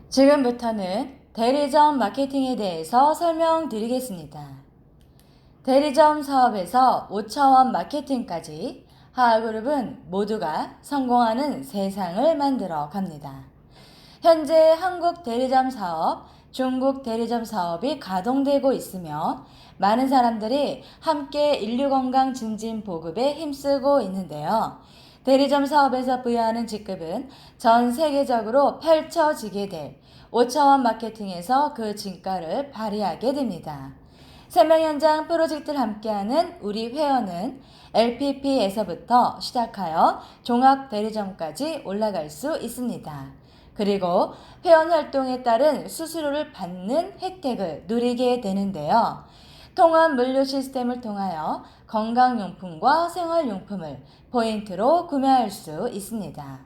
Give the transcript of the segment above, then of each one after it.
지금부터는 대리점 마케팅에 대해서 설명드리겠습니다. 대리점 사업에서 5차원 마케팅까지 하하그룹은 모두가 성공하는 세상을 만들어 갑니다. 현재 한국 대리점 사업, 중국 대리점 사업이 가동되고 있으며 많은 사람들이 함께 인류 건강 증진 보급에 힘쓰고 있는데요. 대리점 사업에서 부여하는 직급은 전 세계적으로 펼쳐지게 될 5차원 마케팅에서 그 진가를 발휘하게 됩니다. 생명 현장 프로젝트를 함께하는 우리 회원은 LPP에서부터 시작하여 종합 대리점까지 올라갈 수 있습니다. 그리고 회원 활동에 따른 수수료를 받는 혜택을 누리게 되는데요. 통합 물류 시스템을 통하여 건강용품과 생활용품을 포인트로 구매할 수 있습니다.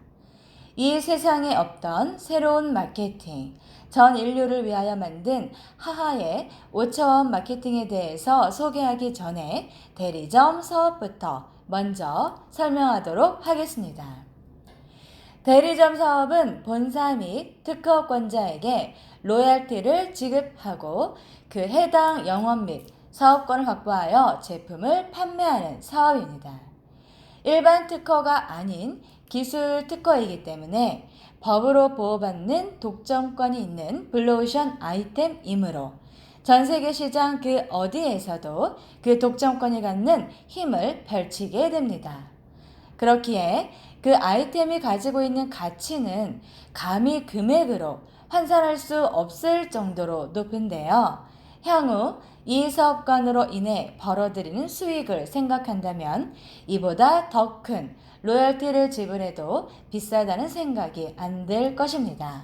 이 세상에 없던 새로운 마케팅, 전 인류를 위하여 만든 하하의 5차원 마케팅에 대해서 소개하기 전에 대리점 사업부터 먼저 설명하도록 하겠습니다. 대리점 사업은 본사 및 특허권자에게 로열티를 지급하고 그 해당 영업 및 사업권을 확보하여 제품을 판매하는 사업입니다. 일반 특허가 아닌 기술 특허이기 때문에 법으로 보호받는 독점권이 있는 블루오션 아이템이므로 전 세계 시장 그 어디에서도 그 독점권을 갖는 힘을 펼치게 됩니다. 그렇기에 그 아이템이 가지고 있는 가치는 감히 금액으로 환산할 수 없을 정도로 높은데요. 향후 이 사업관으로 인해 벌어들이는 수익을 생각한다면 이보다 더 큰 로열티를 지불해도 비싸다는 생각이 안 들 것입니다.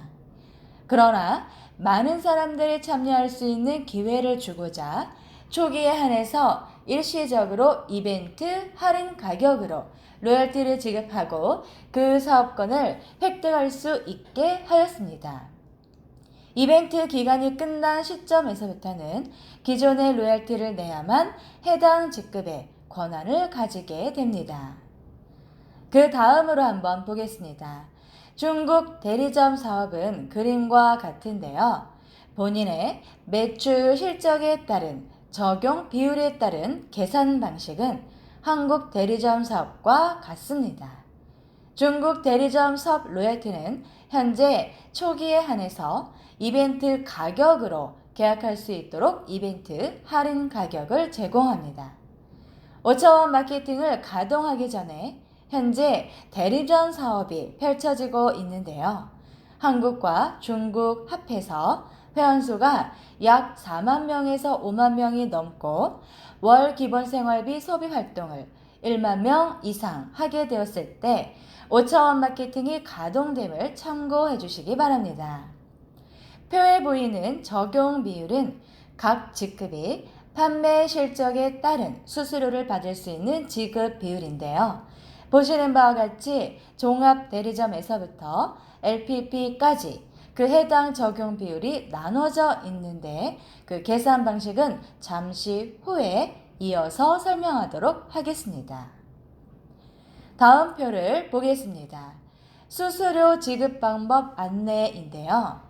그러나 많은 사람들이 참여할 수 있는 기회를 주고자 초기에 한해서 일시적으로 이벤트 할인 가격으로 로열티를 지급하고 그 사업권을 획득할 수 있게 하였습니다. 이벤트 기간이 끝난 시점에서부터는 기존의 로열티를 내야만 해당 직급의 권한을 가지게 됩니다. 그 다음으로 한번 보겠습니다. 중국 대리점 사업은 그림과 같은데요. 본인의 매출 실적에 따른 적용 비율에 따른 계산 방식은 한국 대리점 사업과 같습니다. 중국 대리점 사업 로열티는 현재 초기에 한해서 이벤트 가격으로 계약할 수 있도록 이벤트 할인 가격을 제공합니다. 5차원 마케팅을 가동하기 전에 현재 대리점 사업이 펼쳐지고 있는데요. 한국과 중국 합해서 회원수가 약 4만 명에서 5만 명이 넘고 월 기본 생활비 소비 활동을 1만 명 이상 하게 되었을 때 5차원 마케팅이 가동됨을 참고해 주시기 바랍니다. 표에 보이는 적용 비율은 각 직급이 판매 실적에 따른 수수료를 받을 수 있는 지급 비율인데요. 보시는 바와 같이 종합 대리점에서부터 LPP까지 그 해당 적용 비율이 나눠져 있는데 그 계산 방식은 잠시 후에 이어서 설명하도록 하겠습니다. 다음 표를 보겠습니다. 수수료 지급 방법 안내인데요.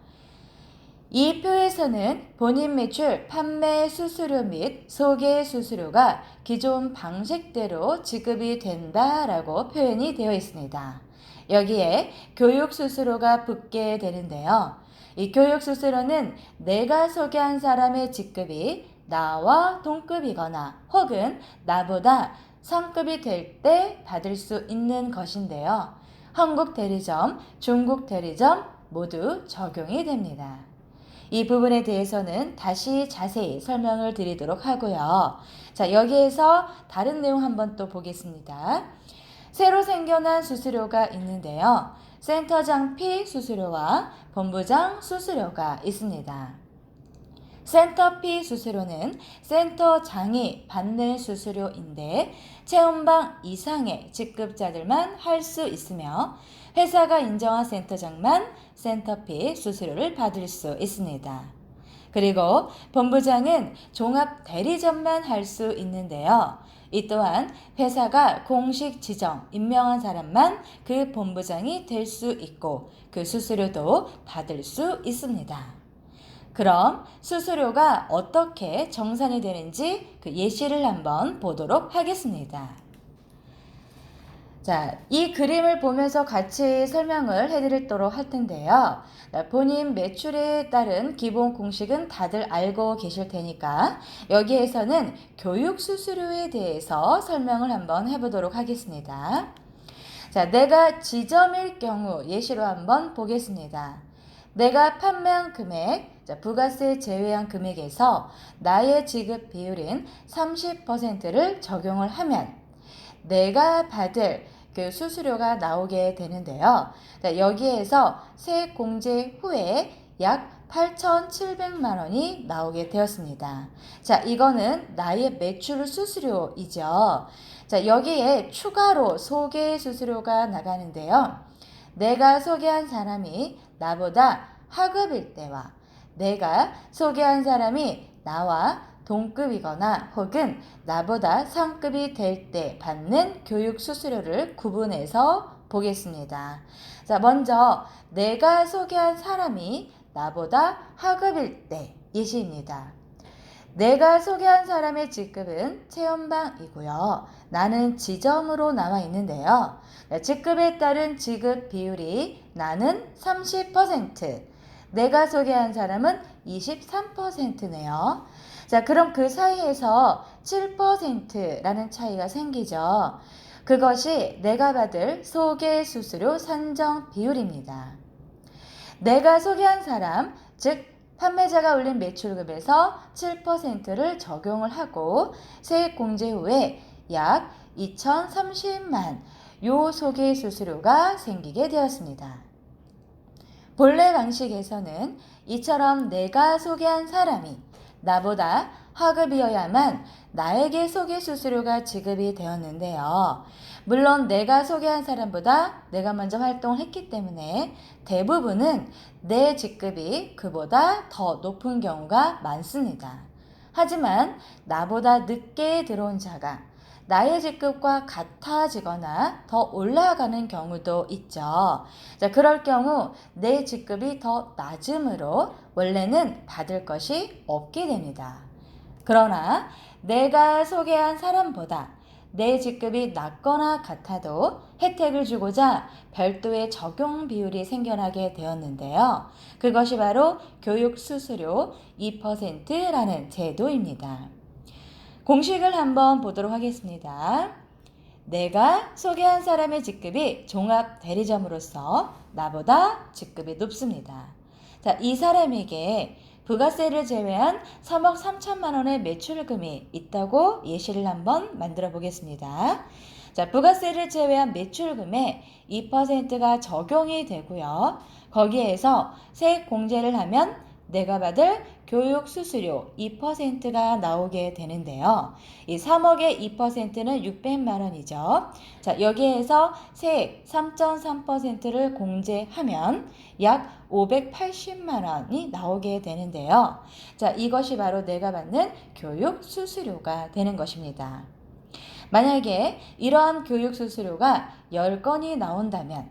이 표에서는 본인 매출, 판매 수수료 및 소개 수수료가 기존 방식대로 지급이 된다라고 표현이 되어 있습니다. 여기에 교육 수수료가 붙게 되는데요. 이 교육 수수료는 내가 소개한 사람의 직급이 나와 동급이거나 혹은 나보다 상급이 될 때 받을 수 있는 것인데요. 한국 대리점, 중국 대리점 모두 적용이 됩니다. 이 부분에 대해서는 다시 자세히 설명을 드리도록 하고요. 자, 여기에서 다른 내용 한번 또 보겠습니다. 새로 생겨난 수수료가 있는데요. 센터장 피 수수료와 본부장 수수료가 있습니다. 센터피 수수료는 센터장이 받는 수수료인데 체험방 이상의 직급자들만 할 수 있으며 회사가 인정한 센터장만 센터피 수수료를 받을 수 있습니다. 그리고 본부장은 종합 대리점만 할 수 있는데요. 이 또한 회사가 공식 지정, 임명한 사람만 그 본부장이 될 수 있고 그 수수료도 받을 수 있습니다. 그럼 수수료가 어떻게 정산이 되는지 그 예시를 한번 보도록 하겠습니다. 자, 이 그림을 보면서 같이 설명을 해드리도록 할 텐데요. 본인 매출에 따른 기본 공식은 다들 알고 계실 테니까 여기에서는 교육 수수료에 대해서 설명을 한번 해보도록 하겠습니다. 자, 내가 지점일 경우 예시로 한번 보겠습니다. 내가 판매한 금액, 부가세 제외한 금액에서 나의 지급 비율인 30%를 적용을 하면 내가 받을 그 수수료가 나오게 되는데요. 여기에서 세액 공제 후에 약 8,700만 원이 나오게 되었습니다. 자, 이거는 나의 매출 수수료이죠. 자, 여기에 추가로 소개 수수료가 나가는데요. 내가 소개한 사람이 나보다 하급일 때와 내가 소개한 사람이 나와 동급이거나 혹은 나보다 상급이 될 때 받는 교육 수수료를 구분해서 보겠습니다. 자, 먼저 내가 소개한 사람이 나보다 하급일 때 예시입니다. 내가 소개한 사람의 직급은 체험방이고요. 나는 지점으로 나와 있는데요. 직급에 따른 지급 비율이 나는 30%, 내가 소개한 사람은 23%네요. 자, 그럼 그 사이에서 7%라는 차이가 생기죠. 그것이 내가 받을 소개 수수료 산정 비율입니다. 내가 소개한 사람, 즉 판매자가 올린 매출금에서 7%를 적용을 하고 세액 공제 후에 약 2,030만 요 소개 수수료가 생기게 되었습니다. 본래 방식에서는 이처럼 내가 소개한 사람이 나보다 하급이어야만 나에게 소개 수수료가 지급이 되었는데요. 물론 내가 소개한 사람보다 내가 먼저 활동을 했기 때문에 대부분은 내 직급이 그보다 더 높은 경우가 많습니다. 하지만 나보다 늦게 들어온 자가 나의 직급과 같아지거나 더 올라가는 경우도 있죠. 자, 그럴 경우 내 직급이 더 낮으므로 원래는 받을 것이 없게 됩니다. 그러나 내가 소개한 사람보다 내 직급이 낮거나 같아도 혜택을 주고자 별도의 적용 비율이 생겨나게 되었는데요. 그것이 바로 교육 수수료 2%라는 제도입니다. 공식을 한번 보도록 하겠습니다. 내가 소개한 사람의 직급이 종합 대리점으로서 나보다 직급이 높습니다. 자, 이 사람에게 부가세를 제외한 3억 3천만 원의 매출금이 있다고 예시를 한번 만들어 보겠습니다. 자, 부가세를 제외한 매출금에 2%가 적용이 되고요. 거기에서 세액 공제를 하면 내가 받을 교육 수수료 2%가 나오게 되는데요. 이 3억의 2%는 600만 원이죠. 자, 여기에서 세액 3.3%를 공제하면 약 580만 원이 나오게 되는데요. 자, 이것이 바로 내가 받는 교육 수수료가 되는 것입니다. 만약에 이러한 교육 수수료가 10건이 나온다면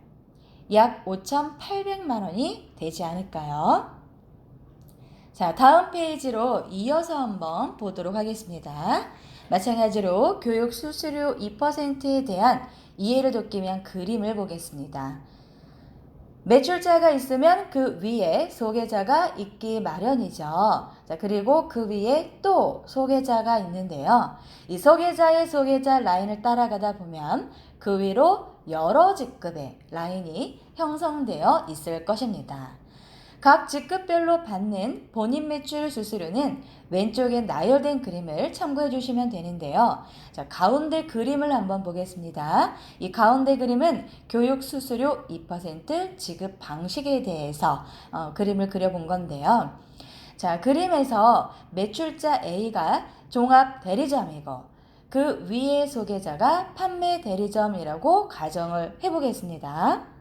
약 5,800만 원이 되지 않을까요? 자, 다음 페이지로 이어서 한번 보도록 하겠습니다. 마찬가지로 교육 수수료 2%에 대한 이해를 돕기 위한 그림을 보겠습니다. 매출자가 있으면 그 위에 소개자가 있기 마련이죠. 자, 그리고 그 위에 또 소개자가 있는데요. 이 소개자의 소개자 라인을 따라가다 보면 그 위로 여러 직급의 라인이 형성되어 있을 것입니다. 각 직급별로 받는 본인 매출 수수료는 왼쪽에 나열된 그림을 참고해 주시면 되는데요. 자, 가운데 그림을 한번 보겠습니다. 이 가운데 그림은 교육 수수료 2% 지급 방식에 대해서 그림을 그려본 건데요. 자, 그림에서 매출자 A가 종합 대리점이고 그 위의 소개자가 판매 대리점이라고 가정을 해보겠습니다.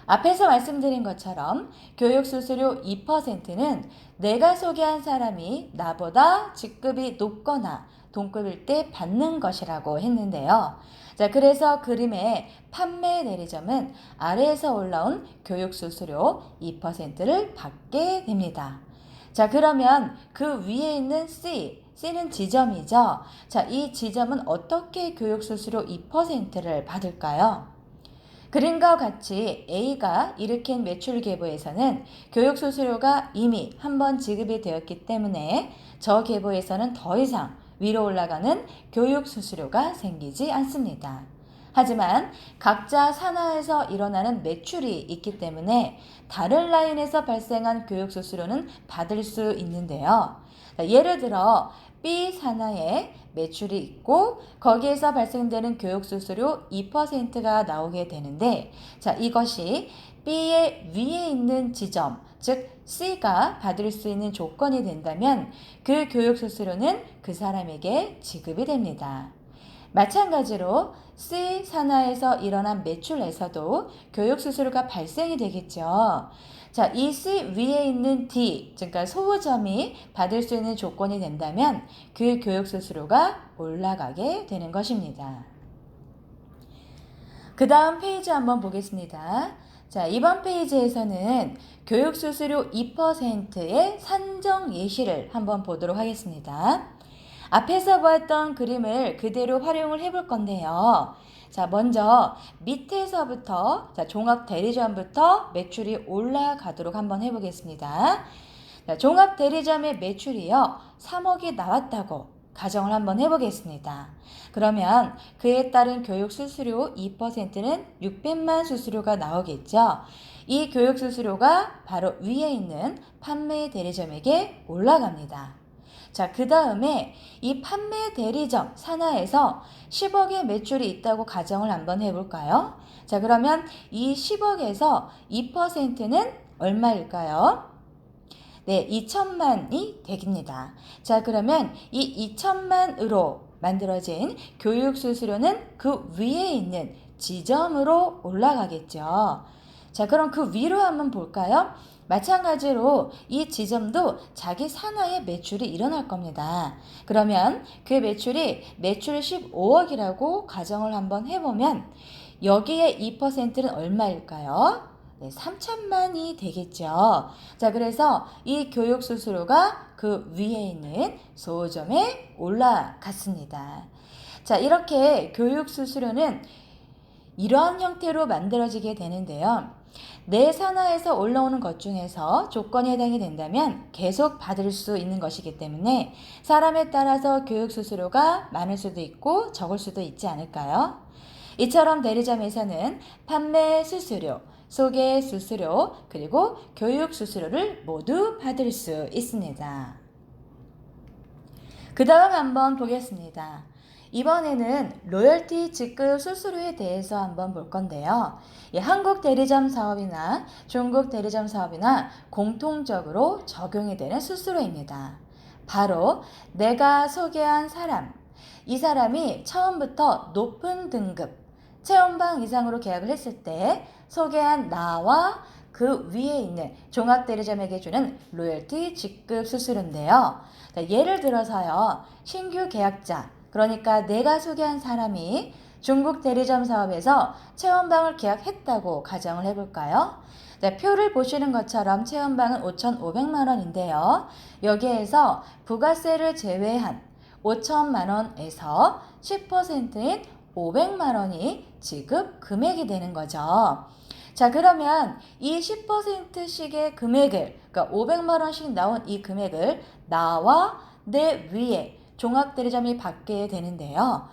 앞에서 말씀드린 것처럼 교육 수수료 2%는 내가 소개한 사람이 나보다 직급이 높거나 동급일 때 받는 것이라고 했는데요. 자, 그래서 그림의 판매 대리점은 아래에서 올라온 교육 수수료 2%를 받게 됩니다. 자, 그러면 그 위에 있는 C는 지점이죠. 자, 이 지점은 어떻게 교육 수수료 2%를 받을까요? 그림과 같이 A가 일으킨 매출 계보에서는 교육 수수료가 이미 한번 지급이 되었기 때문에 저 계보에서는 더 이상 위로 올라가는 교육 수수료가 생기지 않습니다. 하지만 각자 산하에서 일어나는 매출이 있기 때문에 다른 라인에서 발생한 교육 수수료는 받을 수 있는데요. 예를 들어 B 산하에 매출이 있고 거기에서 발생되는 교육 수수료 2%가 나오게 되는데, 자, 이것이 B의 위에 있는 지점, 즉 C가 받을 수 있는 조건이 된다면 그 교육 수수료는 그 사람에게 지급이 됩니다. 마찬가지로 C 산하에서 일어난 매출에서도 교육 수수료가 발생이 되겠죠. 자, 이 C 위에 있는 D, 그러니까 소호점이 받을 수 있는 조건이 된다면 그 교육 수수료가 올라가게 되는 것입니다. 그 다음 페이지 한번 보겠습니다. 자, 이번 페이지에서는 교육 수수료 2%의 산정 예시를 한번 보도록 하겠습니다. 앞에서 보았던 그림을 그대로 활용을 해볼 건데요. 자, 먼저 밑에서부터 종합 대리점부터 매출이 올라가도록 한번 해보겠습니다. 자, 종합 대리점의 매출이요 3억이 나왔다고 가정을 한번 해보겠습니다. 그러면 그에 따른 교육 수수료 2%는 600만 수수료가 나오겠죠. 이 교육 수수료가 바로 위에 있는 판매 대리점에게 올라갑니다. 자, 그 다음에 이 판매 대리점 산하에서 10억의 매출이 있다고 가정을 한번 해볼까요? 자, 그러면 이 10억에서 2%는 얼마일까요? 네, 2천만이 되겠습니다. 자, 그러면 이 2천만으로 만들어진 교육 수수료는 그 위에 있는 지점으로 올라가겠죠. 자, 그럼 그 위로 한번 볼까요? 마찬가지로 이 지점도 자기 산하의 매출이 일어날 겁니다. 그러면 그 매출이 매출 15억이라고 가정을 한번 해보면 여기에 2%는 얼마일까요? 네, 3천만이 되겠죠. 자, 그래서 이 교육 수수료가 그 위에 있는 소호점에 올라갔습니다. 자, 이렇게 교육 수수료는 이러한 형태로 만들어지게 되는데요. 내 산하에서 올라오는 것 중에서 조건에 해당이 된다면 계속 받을 수 있는 것이기 때문에 사람에 따라서 교육 수수료가 많을 수도 있고 적을 수도 있지 않을까요? 이처럼 대리점에서는 판매 수수료, 소개 수수료, 그리고 교육 수수료를 모두 받을 수 있습니다. 그 다음 한번 보겠습니다. 이번에는 로열티 직급 수수료에 대해서 한번 볼 건데요. 한국 대리점 사업이나 중국 대리점 사업이나 공통적으로 적용이 되는 수수료입니다. 바로 내가 소개한 사람, 이 사람이 처음부터 높은 등급, 체험방 이상으로 계약을 했을 때 소개한 나와 그 위에 있는 종합대리점에게 주는 로열티 직급 수수료인데요. 예를 들어서요, 신규 계약자, 그러니까 내가 소개한 사람이 중국 대리점 사업에서 체험방을 계약했다고 가정을 해볼까요? 네, 표를 보시는 것처럼 체험방은 5,500만 원인데요. 여기에서 부가세를 제외한 5천만 원에서 10%인 500만 원이 지급 금액이 되는 거죠. 자, 그러면 이 10%씩의 금액을, 그러니까 500만 원씩 나온 이 금액을 나와 내 위에 종합대리점이 받게 되는데요.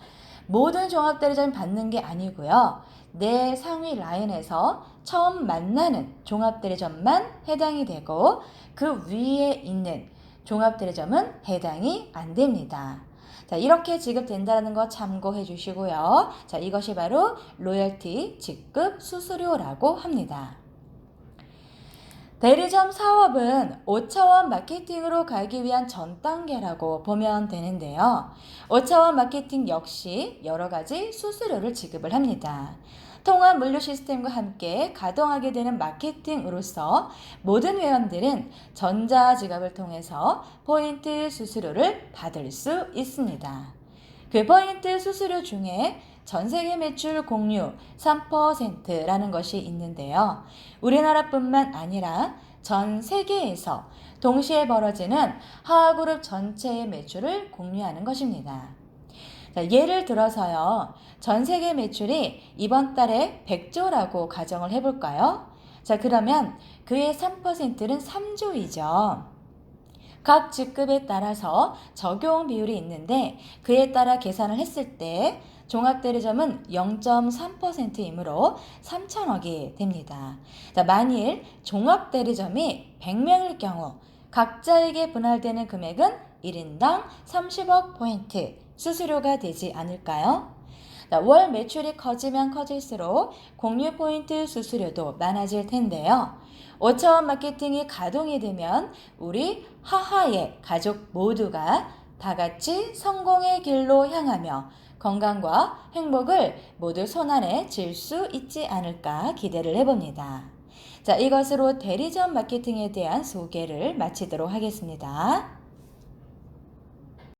모든 종합대리점이 받는 게 아니고요. 내 상위 라인에서 처음 만나는 종합대리점만 해당이 되고 그 위에 있는 종합대리점은 해당이 안 됩니다. 자, 이렇게 지급된다는 거 참고해 주시고요. 자, 이것이 바로 로열티 직급 수수료라고 합니다. 대리점 사업은 5차원 마케팅으로 가기 위한 전 단계라고 보면 되는데요. 5차원 마케팅 역시 여러 가지 수수료를 지급을 합니다. 통합 물류 시스템과 함께 가동하게 되는 마케팅으로서 모든 회원들은 전자지갑을 통해서 포인트 수수료를 받을 수 있습니다. 그 포인트 수수료 중에 전세계 매출 공유 3%라는 것이 있는데요. 우리나라뿐만 아니라 전 세계에서 동시에 벌어지는 하하그룹 전체의 매출을 공유하는 것입니다. 자, 예를 들어서요. 전 세계 매출이 이번 달에 100조라고 가정을 해볼까요? 자, 그러면 그의 3%는 3조이죠. 각 직급에 따라서 적용 비율이 있는데 그에 따라 계산을 했을 때 종합대리점은 0.3%이므로 3천억이 됩니다. 자, 만일 종합대리점이 100명일 경우 각자에게 분할되는 금액은 1인당 30억 포인트 수수료가 되지 않을까요? 월 매출이 커지면 커질수록 공유 포인트 수수료도 많아질 텐데요. 5차원 마케팅이 가동이 되면 우리 하하의 가족 모두가 다 같이 성공의 길로 향하며 건강과 행복을 모두 손안에 쥘 수 있지 않을까 기대를 해봅니다. 자, 이것으로 대리점 마케팅에 대한 소개를 마치도록 하겠습니다.